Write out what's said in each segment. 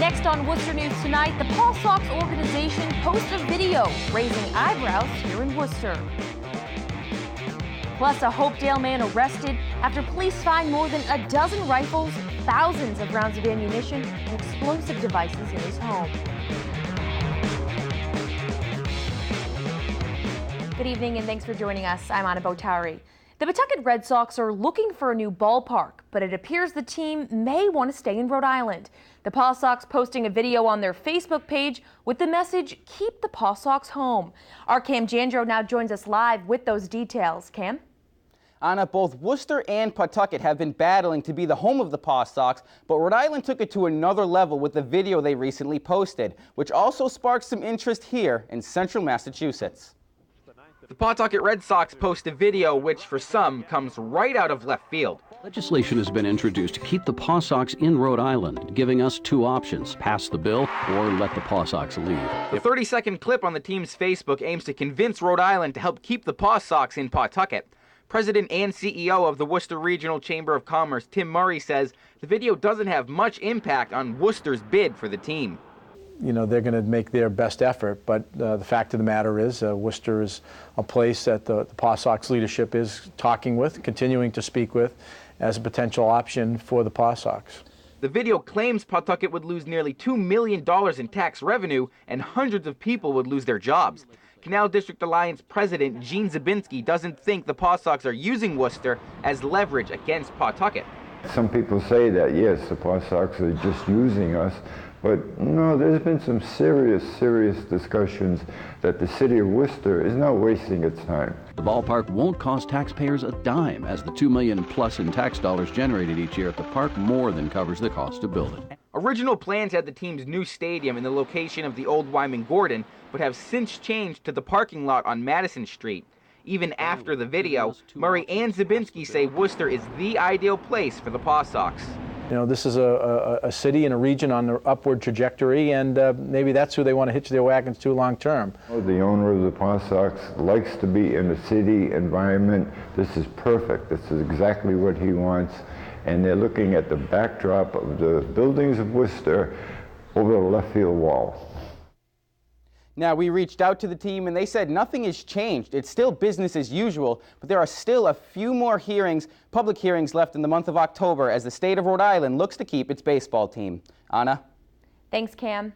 Next on Worcester News Tonight, the Paw Sox organization posts a video raising eyebrows here in Worcester. Plus, a Hopedale man arrested after police find more than a dozen rifles, thousands of rounds of ammunition, and explosive devices in his home. Good evening and thanks for joining us. I'm Anna Botari. The Pawtucket Red Sox are looking for a new ballpark, but it appears the team may want to stay in Rhode Island. The Paw Sox posting a video on their Facebook page with the message, "Keep the Paw Sox home." Our Cam Jandro now joins us live with those details. Cam? Anna, both Worcester and Pawtucket have been battling to be the home of the Paw Sox, but Rhode Island took it to another level with the video they recently posted, which also sparked some interest here in central Massachusetts. The Pawtucket Red Sox post a video which, for some, comes right out of left field. Legislation has been introduced to keep the Paw Sox in Rhode Island, giving us two options: pass the bill or let the Paw Sox leave. The 30-second clip on the team's Facebook aims to convince Rhode Island to help keep the Paw Sox in Pawtucket. President and CEO of the Worcester Regional Chamber of Commerce, Tim Murray, says the video doesn't have much impact on Worcester's bid for the team. You know, they're going to make their best effort, but the fact of the matter is Worcester is a place that the Paw Sox leadership is talking with, continuing to speak with, as a potential option for the Paw Sox. The video claims Pawtucket would lose nearly $2 million in tax revenue and hundreds of people would lose their jobs. Canal District Alliance President Gene Zabinski doesn't think the Paw Sox are using Worcester as leverage against Pawtucket. Some people say that, yes, the Paw Sox are just using us, but no, there's been some serious discussions that the city of Worcester is not wasting its time. The ballpark won't cost taxpayers a dime, as the $2 million plus in tax dollars generated each year at the park more than covers the cost to build it. Original plans had the team's new stadium in the location of the old Wyman Gordon, but have since changed to the parking lot on Madison Street. Even after the video, Murray and Zabinski say Worcester is the ideal place for the Paw Sox. You know, this is a city and a region on the upward trajectory, and maybe that's who they want to hitch their wagons to long term. The owner of the Paw Sox likes to be in a city environment. This is perfect. This is exactly what he wants. And they're looking at the backdrop of the buildings of Worcester over the left field wall. Now, we reached out to the team and they said nothing has changed. It's still business as usual, but there are still a few more hearings, public hearings left in the month of October as the state of Rhode Island looks to keep its baseball team. Anna? Thanks, Cam.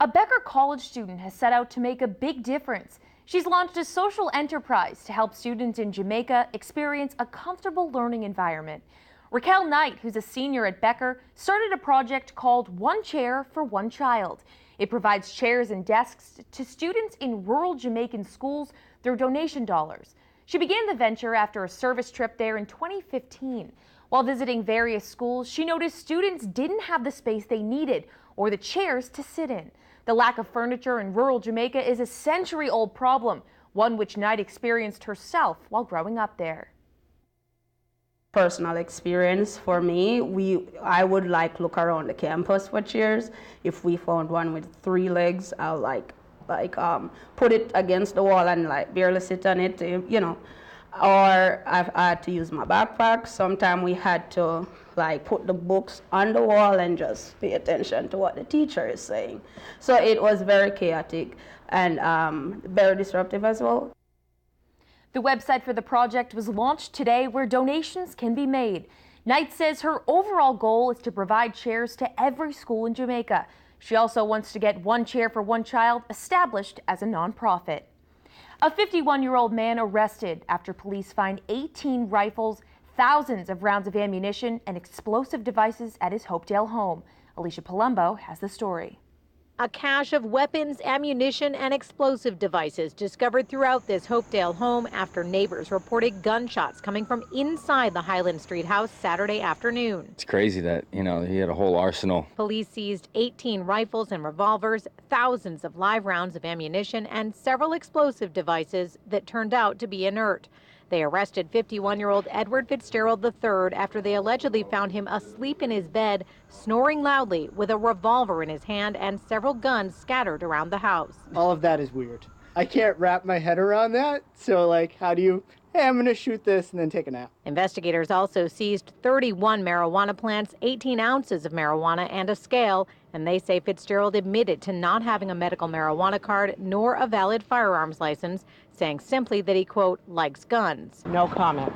A Becker college student has set out to make a big difference. She's launched a social enterprise to help students in Jamaica experience a comfortable learning environment. Raquel Knight, who's a senior at Becker, started a project called One Chair for One Child. It provides chairs and desks to students in rural Jamaican schools through donation dollars. She began the venture after a service trip there in 2015. While visiting various schools, she noticed students didn't have the space they needed or the chairs to sit in. The lack of furniture in rural Jamaica is a century-old problem, one which Knight experienced herself while growing up there. Personal experience for me, I would look around the campus for chairs. If we found one with 3 legs, I'll put it against the wall and barely sit on it, you know. Or I've had to use my backpack. Sometimes we had to put the books on the wall and just pay attention to what the teacher is saying. So it was very chaotic and very disruptive as well. The website for the project was launched today where donations can be made. Knight says her overall goal is to provide chairs to every school in Jamaica. She also wants to get One Chair for One Child established as a nonprofit. A 51-year-old man arrested after police find 18 rifles, thousands of rounds of ammunition, and explosive devices at his Hopedale home. Alicia Palumbo has the story. A cache of weapons, ammunition, and explosive devices discovered throughout this Hopedale home after neighbors reported gunshots coming from inside the Highland Street house Saturday afternoon. It's crazy that, he had a whole arsenal. Police seized 18 rifles and revolvers, thousands of live rounds of ammunition, and several explosive devices that turned out to be inert. They arrested 51-year-old Edward Fitzgerald III after they allegedly found him asleep in his bed, snoring loudly with a revolver in his hand and several guns scattered around the house. All of that is weird. I can't wrap my head around that. So, how do you, hey, I'm going to shoot this and then take a nap? Investigators also seized 31 marijuana plants, 18 ounces of marijuana, and a scale. And they say Fitzgerald admitted to not having a medical marijuana card nor a valid firearms license, saying simply that he, quote, likes guns. No comment.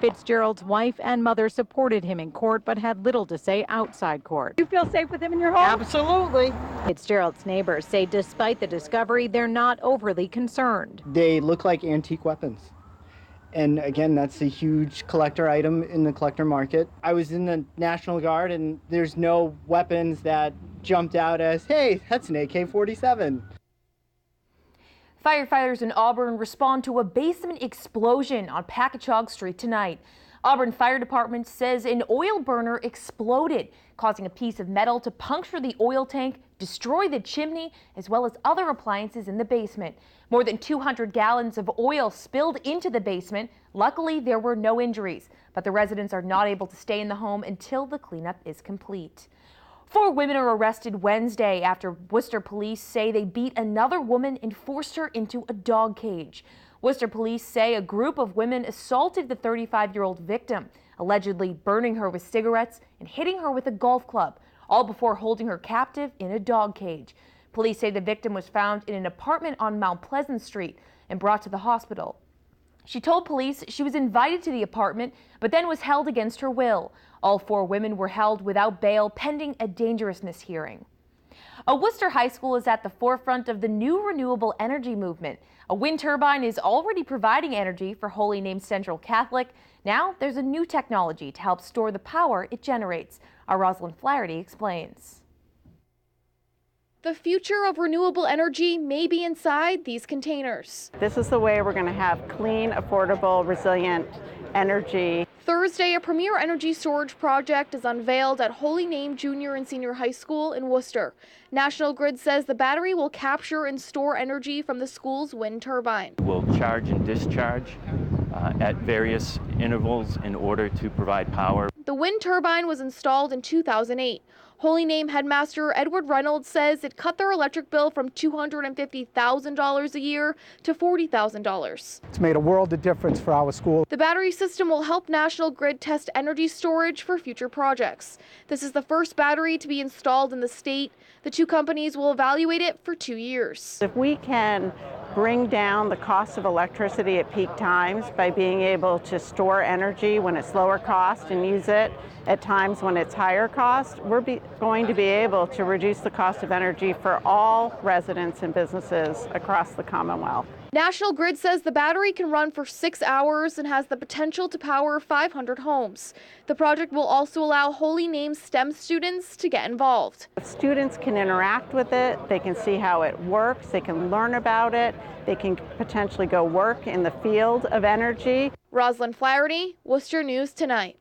Fitzgerald's wife and mother supported him in court but had little to say outside court. You feel safe with him in your home? Absolutely. Fitzgerald's neighbors say despite the discovery, they're not overly concerned. They look like antique weapons. And again, that's a huge collector item in the collector market. I was in the National Guard and there's no weapons that jumped out as, hey, that's an AK-47. Firefighters in Auburn respond to a basement explosion on Packagug Street tonight. Auburn Fire Department says an oil burner exploded, causing a piece of metal to puncture the oil tank, destroy the chimney, as well as other appliances in the basement. More than 200 gallons of oil spilled into the basement. Luckily, there were no injuries, but the residents are not able to stay in the home until the cleanup is complete. 4 women are arrested Wednesday after Worcester police say they beat another woman and forced her into a dog cage. Worcester police say a group of women assaulted the 35-year-old victim, allegedly burning her with cigarettes and hitting her with a golf club, all before holding her captive in a dog cage. Police say the victim was found in an apartment on Mount Pleasant Street and brought to the hospital. She told police she was invited to the apartment, but then was held against her will. All 4 women were held without bail pending a dangerousness hearing. A Worcester high school is at the forefront of the new renewable energy movement. A wind turbine is already providing energy for Holy Name Central Catholic. Now there's a new technology to help store the power it generates. Our Rosalind Flaherty explains. The future of renewable energy may be inside these containers. This is the way we're going to have clean, affordable, resilient energy. Thursday, a premier energy storage project is unveiled at Holy Name Junior and Senior High School in Worcester. National Grid says the battery will capture and store energy from the school's wind turbine. We'll charge and discharge at various intervals in order to provide power. The wind turbine was installed in 2008. Holy Name headmaster Edward Reynolds says it cut their electric bill from $250,000 a year to $40,000. It's made a world of difference for our school. The battery system will help National Grid test energy storage for future projects. This is the first battery to be installed in the state. The 2 companies will evaluate it for 2 years. If we can bring down the cost of electricity at peak times by being able to store energy when it's lower cost and use it at times when it's higher cost, we're going to be able to reduce the cost of energy for all residents and businesses across the Commonwealth. National Grid says the battery can run for 6 hours and has the potential to power 500 homes. The project will also allow Holy Name STEM students to get involved. Students can interact with it, they can see how it works, they can learn about it, they can potentially go work in the field of energy. Rosalind Flaherty, Worcester News Tonight.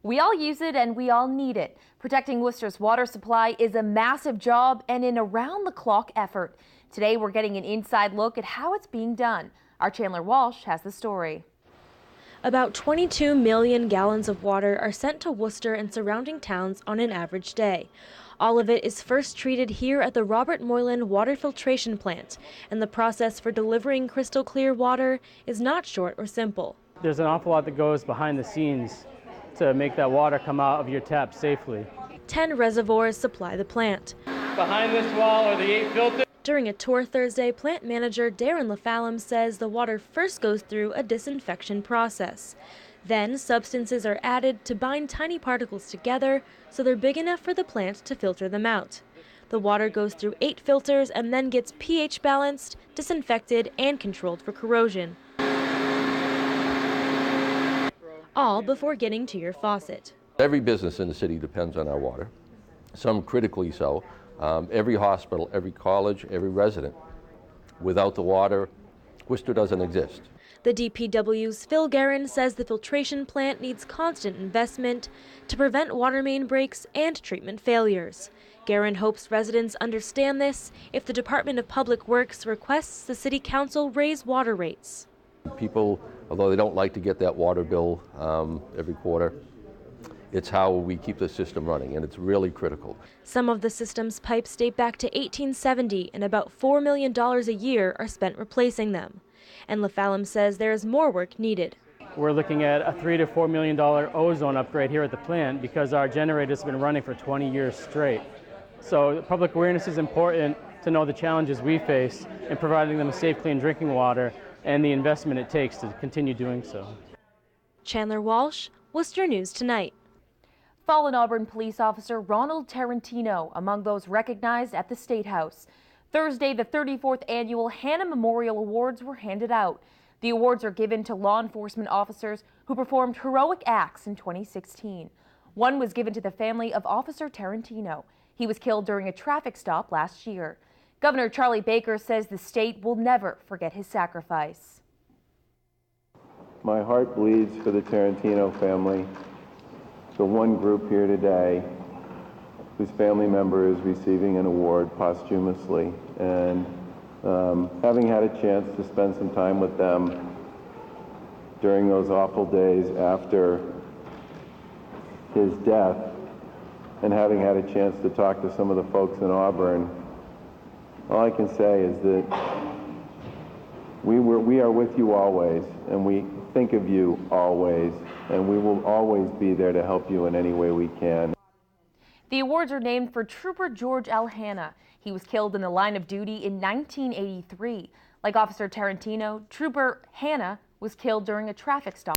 We all use it and we all need it. Protecting Worcester's water supply is a massive job and an around-the-clock effort. Today we're getting an inside look at how it's being done. Our Chandler Walsh has the story. About 22 million gallons of water are sent to Worcester and surrounding towns on an average day. All of it is first treated here at the Robert Moylan Water Filtration Plant, and the process for delivering crystal clear water is not short or simple. There's an awful lot that goes behind the scenes to make that water come out of your tap safely. 10 reservoirs supply the plant. Behind this wall are the 8 filters. During a tour Thursday, plant manager Darren LaFallum says the water first goes through a disinfection process. Then substances are added to bind tiny particles together so they're big enough for the plant to filter them out. The water goes through 8 filters and then gets pH balanced, disinfected, and controlled for corrosion. All before getting to your faucet. Every business in the city depends on our water, some critically so. Every hospital, every college, every resident. Without the water, Worcester doesn't exist. The DPW's Phil Guerin says the filtration plant needs constant investment to prevent water main breaks and treatment failures. Guerin hopes residents understand this if the Department of Public Works requests the City Council raise water rates. People, although they don't like to get that water bill every quarter, it's how we keep the system running, and it's really critical. Some of the system's pipes date back to 1870, and about $4 million a year are spent replacing them. And LaFallum says there is more work needed. We're looking at a $3 to $4 million ozone upgrade here at the plant because our generator's been running for 20 years straight. So public awareness is important to know the challenges we face in providing them a safe, clean drinking water and the investment it takes to continue doing so. Chandler Walsh, Worcester News Tonight. Fallen Auburn police officer Ronald Tarantino among those recognized at the State House. Thursday, the 34th annual Hanna Memorial Awards were handed out. The awards are given to law enforcement officers who performed heroic acts in 2016. One was given to the family of Officer Tarantino. He was killed during a traffic stop last year. Governor Charlie Baker says the state will never forget his sacrifice. My heart bleeds for the Tarantino family, the one group here today whose family member is receiving an award posthumously. And having had a chance to spend some time with them during those awful days after his death, and having had a chance to talk to some of the folks in Auburn, all I can say is that we are with you always, and we think of you always, and we will always be there to help you in any way we can. The awards are named for Trooper George L. Hanna. He was killed in the line of duty in 1983. Like Officer Tarantino, Trooper Hanna was killed during a traffic stop.